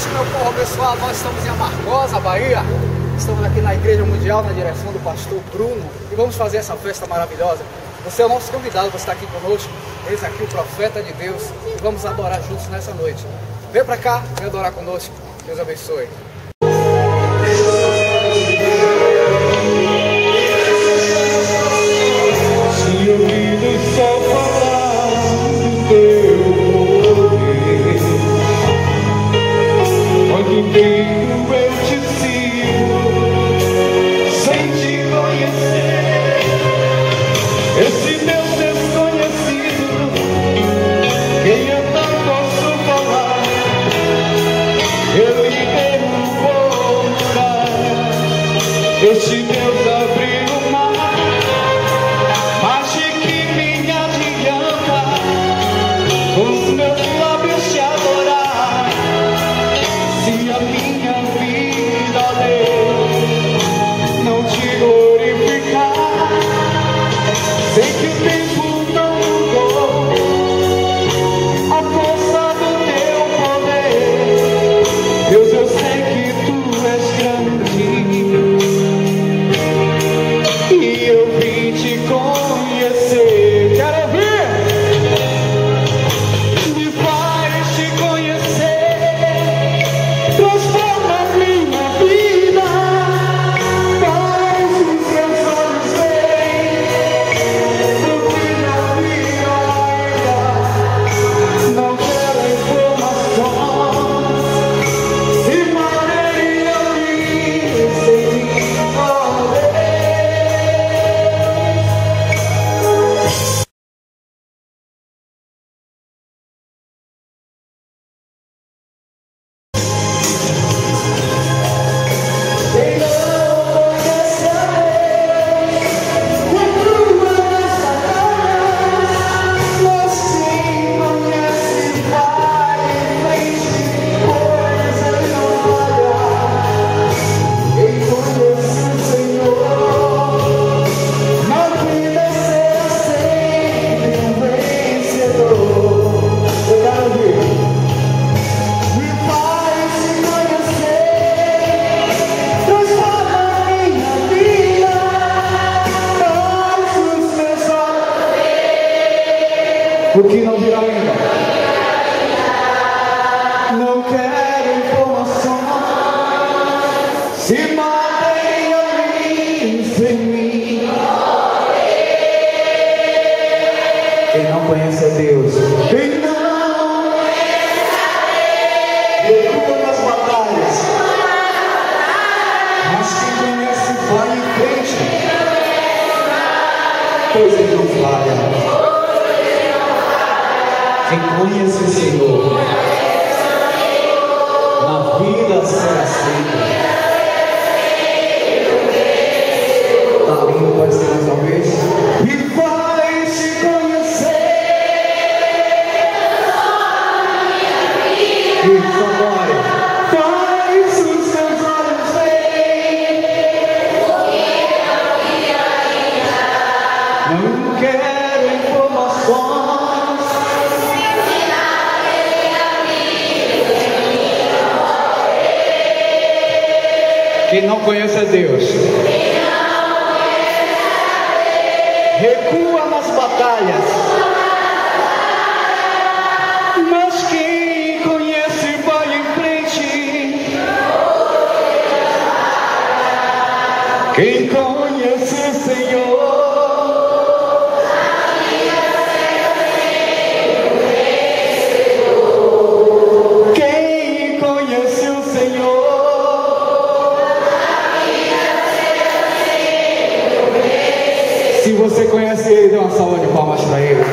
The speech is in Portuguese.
noite, meu povo abençoado. Nós estamos em Amargosa, Bahia. Estamos aqui na Igreja Mundial, na direção do pastor Bruno, e vamos fazer essa festa maravilhosa. Você é o nosso convidado, você está aqui conosco. Eis aqui o profeta de Deus, e vamos adorar juntos nessa noite. Vem para cá, vem adorar conosco. Deus abençoe. Se ouvidos só falar do teu poder, onde inteiro eu te sigo, sem te conhecer. Esse Deus desconhecido, quem eu não posso falar, ele tem um bom lugar. Este Deus abriu o mar, mas de que me adianta os meus lábios te adorar, se a minha vida dele não te glorificar? Sei que o tempo não mudou a força do teu poder. Deus, eu sei que tu és grande e eu vim te conhecer. Quero ouvir! Me faz te conhecer, transforma a minha vida, faz os meus olhos verem o que não vi ainda. Não quero informações, se maneira me sem poder. Quem não conhece a Deus, recua nessa casa, mas quem conhece vai em frente, coisa não olha. Quem conhece o Senhor, na vida será sempre um vencedor. Eu quero ouvir. Me faz te conhecer, transforma a minha vida, faz os meus olhos ver o que não virá ainda. Não quero informações, se materializa em mim. Quem não conhece a Deus, quem não recua nas batalhas, mas quem conhece vai em frente, pois ele não falha. Quem conhece o Senhor, na vida será sempre. Tá lindo, pode ser mais uma vez. E vai te conhecer. Isso agora. Faz os seus olhos verem. Não quero informações. Quem não conhece a Deus, recua nas batalhas, mas quem conhece vai em frente. Quem conhece o Senhor, quem conhece o Senhor, se você conhece ele, dê uma salva de palmas para ele.